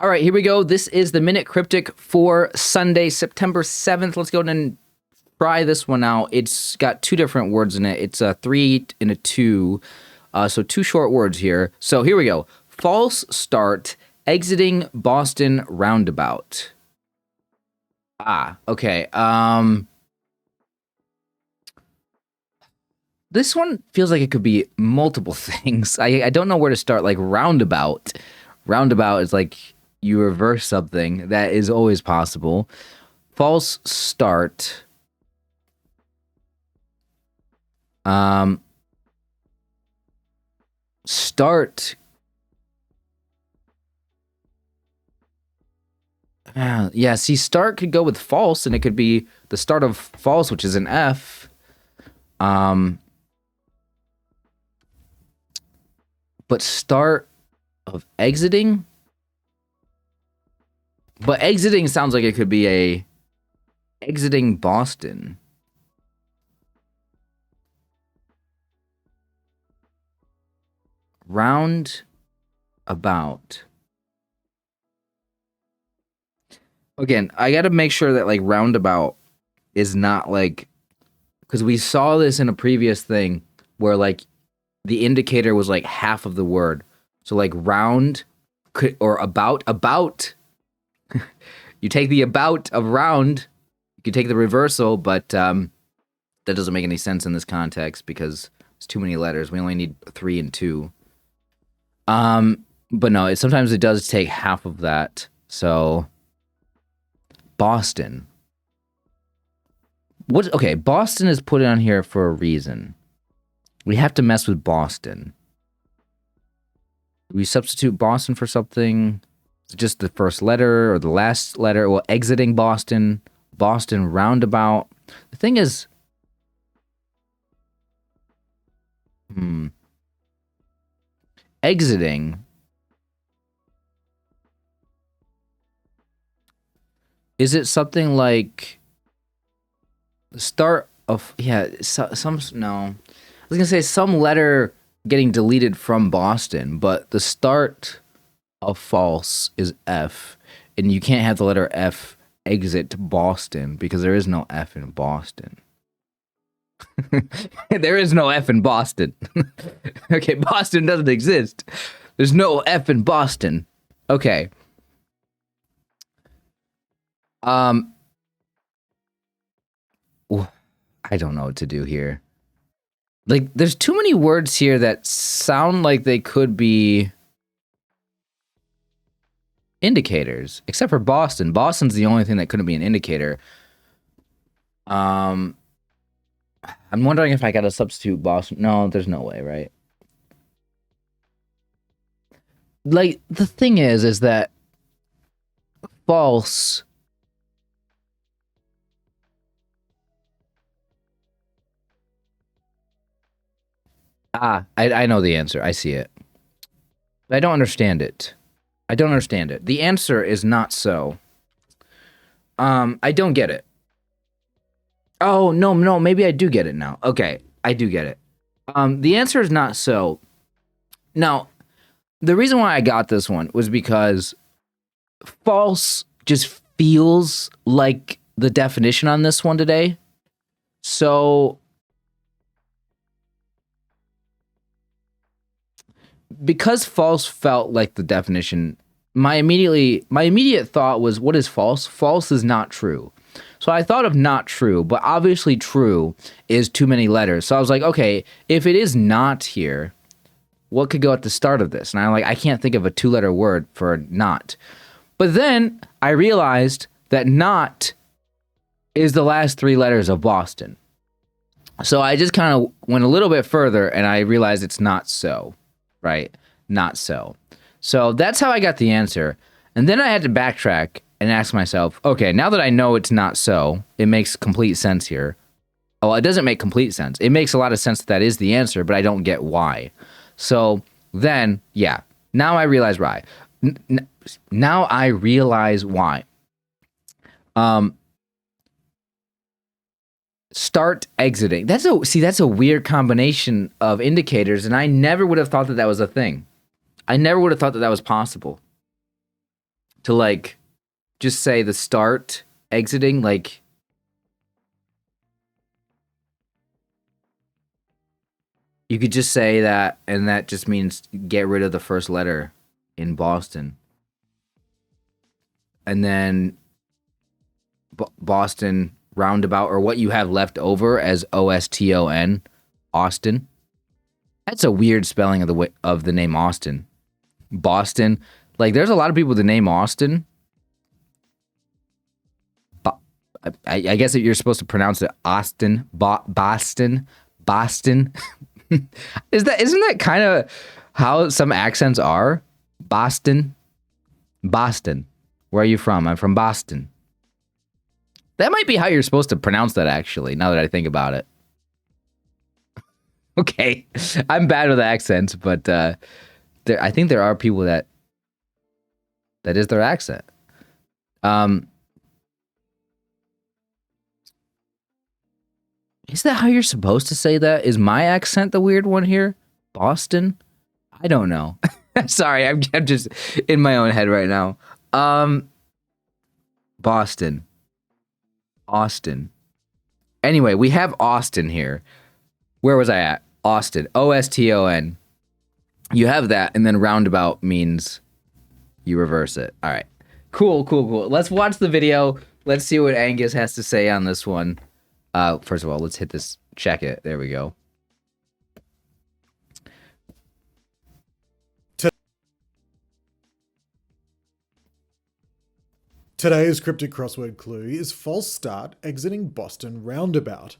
All right, here we go. This is the Minute Cryptic for Sunday, September 7th. Let's go ahead and try this one out. It's got two different words in it. It's a 3 and a 2. So two short words here. So here we go. False start, exiting Boston roundabout. Okay. This one feels like it could be multiple things. I don't know where to start. Like roundabout. Roundabout is like you reverse something. That is always possible. False start. Start. Yeah, see, start could go with false, and it could be the start of false, which is an F. But start of exiting? But exiting sounds like it could be a exiting Boston. Round about. Again, I got to make sure that like roundabout is not like, because we saw this in a previous thing where like the indicator was like half of the word. So like round could, or about. You take the about of round, you can take the reversal, but that doesn't make any sense in this context because it's too many letters. We only need 3 and 2. But no, sometimes it does take half of that. So Boston. Okay, Boston is put on here for a reason. We have to mess with Boston. We substitute Boston for something. Is it just the first letter or the last letter? Well, exiting Boston, Boston roundabout. The thing is, exiting. Is it something like the start of, no. I was gonna say some letter getting deleted from Boston, but the start of false is F, and you can't have the letter F exit Boston because there is no F in Boston. There is no F in Boston. Okay, Boston doesn't exist. There's no F in Boston. Okay. I don't know what to do here. Like, there's too many words here that sound like they could be indicators, except for Boston. Boston's the only thing that couldn't be an indicator. I'm wondering if I gotta substitute Boston. No, there's no way, right? Like, the thing is that false. I know the answer. I see it. But I don't understand it. The answer is not so. I don't get it. Oh, no, maybe I do get it now. Okay, I do get it. The answer is not so. Now, the reason why I got this one was because false just feels like the definition on this one today. So because false felt like the definition, my immediate thought was, what is false? False is not true. So I thought of not true, but obviously true is too many letters. So I was like, okay, if it is not here, what could go at the start of this? And I can't think of a 2-letter word for not. But then I realized that not is the last 3 letters of Boston. So I just kind of went a little bit further and I realized it's not so. Right? Not so. So that's how I got the answer. And then I had to backtrack and ask myself, okay, now that I know it's not so, it makes complete sense here. Oh, it doesn't make complete sense. It makes a lot of sense that is the answer, but I don't get why. So then, yeah, now I realize why. Now I realize why. Start exiting. That's a weird combination of indicators, and I never would have thought that was a thing. I never would have thought that was possible. to like just say the start exiting, like you could just say that, and that just means get rid of the first letter in Boston. And then Boston roundabout, or what you have left over as Oston, Austin. That's a weird spelling of the name Austin. Boston. Like, there's a lot of people with the name Austin. I guess that you're supposed to pronounce it Austin, Boston. Isn't that kind of how some accents are? Boston. Where are you from? I'm from Boston. That might be how you're supposed to pronounce that, actually, now that I think about it. Okay. I'm bad with accents, but I think there are people that is their accent. Is that how you're supposed to say that? Is my accent the weird one here? Boston? I don't know. Sorry, I'm just in my own head right now. Boston. Austin. Anyway, we have Austin here. Where was I at? Austin. Oston. You have that, and then roundabout means you reverse it. All right. Cool. Let's watch the video. Let's see what Angus has to say on this one. First of all, let's hit this. Check it. There we go. Today's cryptic crossword clue is false start exiting Boston roundabout.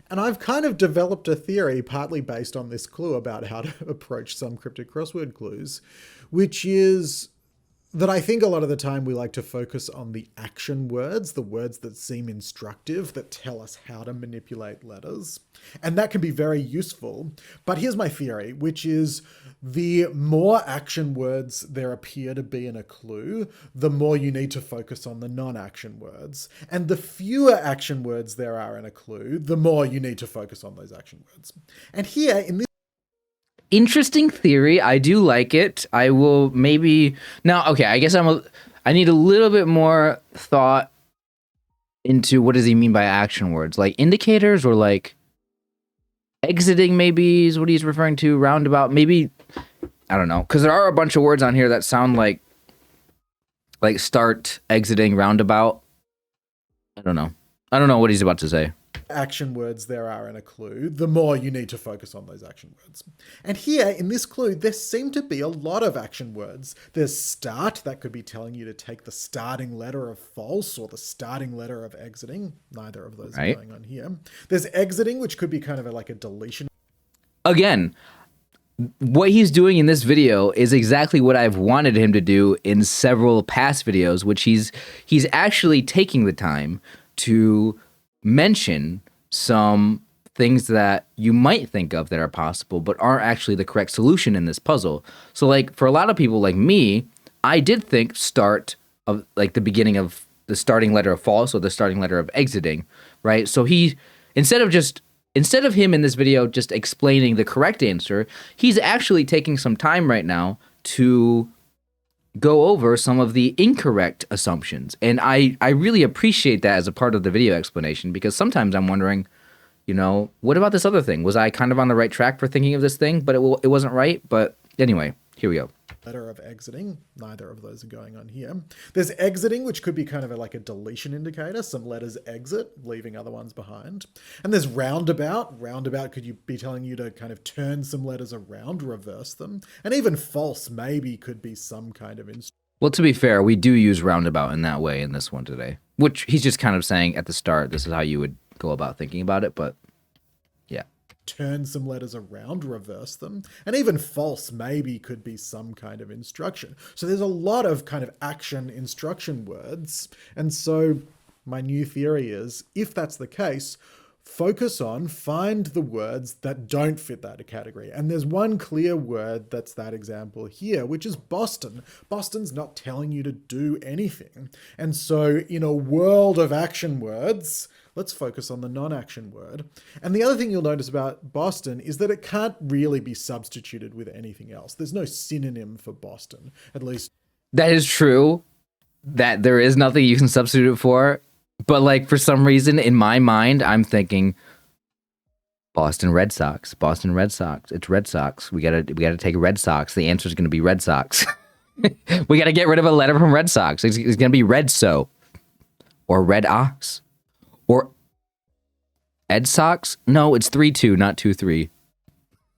And I've kind of developed a theory partly based on this clue about how to approach some cryptic crossword clues, which is that I think a lot of the time we like to focus on the action words, the words that seem instructive, that tell us how to manipulate letters. And that can be very useful. But here's my theory, which is the more action words there appear to be in a clue, the more you need to focus on the non-action words. And the fewer action words there are in a clue, the more you need to focus on those action words. And here in this Interesting theory. I do like it. I will maybe now. Okay, I guess I need a little bit more thought into what does he mean by action words, like indicators or like exiting. Maybe is what he's referring to. Roundabout. Maybe I don't know, because there are a bunch of words on here that sound like start, exiting, roundabout. I don't know what he's about to say. Action words there are in a clue, the more you need to focus on those action words. And here in this clue, there seem to be a lot of action words. There's start, that could be telling you to take the starting letter of false or the starting letter of exiting. Neither of those are going on here. There's exiting, which could be kind of like a deletion. Again, what he's doing in this video is exactly what I've wanted him to do in several past videos, which he's actually taking the time to mention some things that you might think of that are possible but aren't actually the correct solution in this puzzle. So like for a lot of people like me, I did think start of like the beginning of the starting letter of false or the starting letter of exiting, right? So he instead of him in this video just explaining the correct answer, he's actually taking some time right now to go over some of the incorrect assumptions. And I really appreciate that as a part of the video explanation, because sometimes I'm wondering, what about this other thing? Was I kind of on the right track for thinking of this thing, but it wasn't right? But anyway, here we go. Letter of exiting. Neither of those are going on here. There's exiting, which could be kind of like a deletion indicator. Some letters exit, leaving other ones behind. And there's roundabout. Roundabout could be telling you to kind of turn some letters around, reverse them. And even false maybe could be some kind of Well, to be fair, we do use roundabout in that way in this one today, which he's just kind of saying at the start, this is how you would go about thinking about it. But yeah. Turn some letters around, reverse them. And even false maybe could be some kind of instruction. So there's a lot of kind of action instruction words. And so my new theory is, if that's the case, find the words that don't fit that category. And there's one clear word that's that example here, which is Boston. Boston's not telling you to do anything. And so in a world of action words, let's focus on the non-action word. And the other thing you'll notice about Boston is that it can't really be substituted with anything else. There's no synonym for Boston, at least. That is true. that there is nothing you can substitute for. But like for some reason in my mind, I'm thinking Boston Red Sox. Boston Red Sox. It's Red Sox. We gotta take Red Sox. The answer is gonna be Red Sox. We gotta get rid of a letter from Red Sox. It's gonna be Red So or Red Ox or Ed Sox. No, it's 3-2, not 2-3.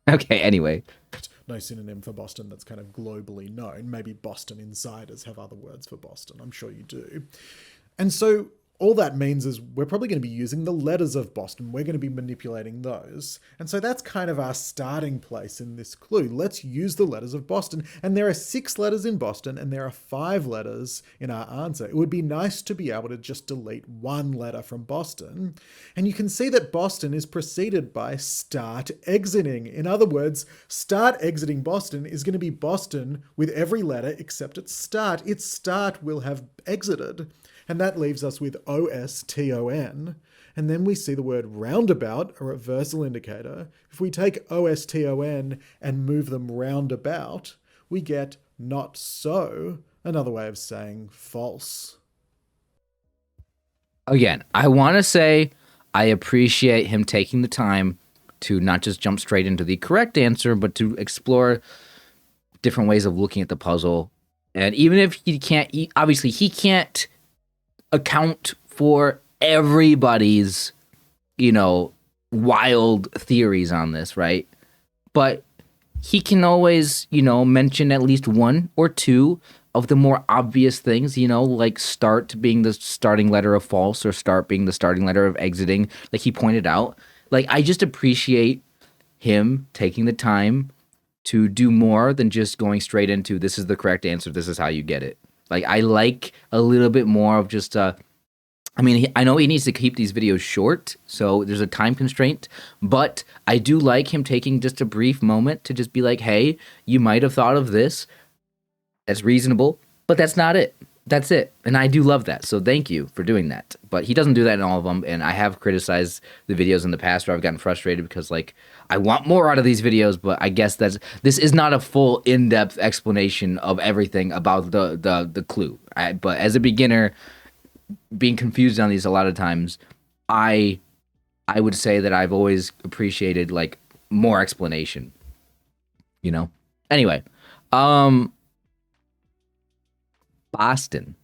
Okay. Anyway. No synonym for Boston that's kind of globally known. Maybe Boston insiders have other words for Boston. I'm sure you do. And so all that means is we're probably going to be using the letters of Boston. We're going to be manipulating those. And so that's kind of our starting place in this clue. Let's use the letters of Boston. And there are 6 letters in Boston and there are 5 letters in our answer. It would be nice to be able to just delete 1 letter from Boston. And you can see that Boston is preceded by start exiting. In other words, start exiting Boston is going to be Boston with every letter except its start. Its start will have exited. And that leaves us with OSTON. And then we see the word roundabout, a reversal indicator. If we take OSTON and move them roundabout, we get not so, another way of saying false. Again, I want to say I appreciate him taking the time to not just jump straight into the correct answer, but to explore different ways of looking at the puzzle. And even if he can't, obviously he can't account for everybody's, wild theories on this, right? But he can always, mention at least 1 or 2 of the more obvious things, like start being the starting letter of false or start being the starting letter of exiting, like he pointed out. Like, I just appreciate him taking the time to do more than just going straight into this is the correct answer, this is how you get it. Like, I like a little bit more of just, I know he needs to keep these videos short, so there's a time constraint, but I do like him taking just a brief moment to just be like, hey, you might have thought of this. That's reasonable, but that's not it. That's it. And I do love that. So thank you for doing that. But he doesn't do that in all of them. And I have criticized the videos in the past where I've gotten frustrated because, like, I want more out of these videos, but I guess this is not a full in-depth explanation of everything about the clue. But as a beginner, being confused on these a lot of times, I would say that I've always appreciated, like, more explanation. Anyway, Boston.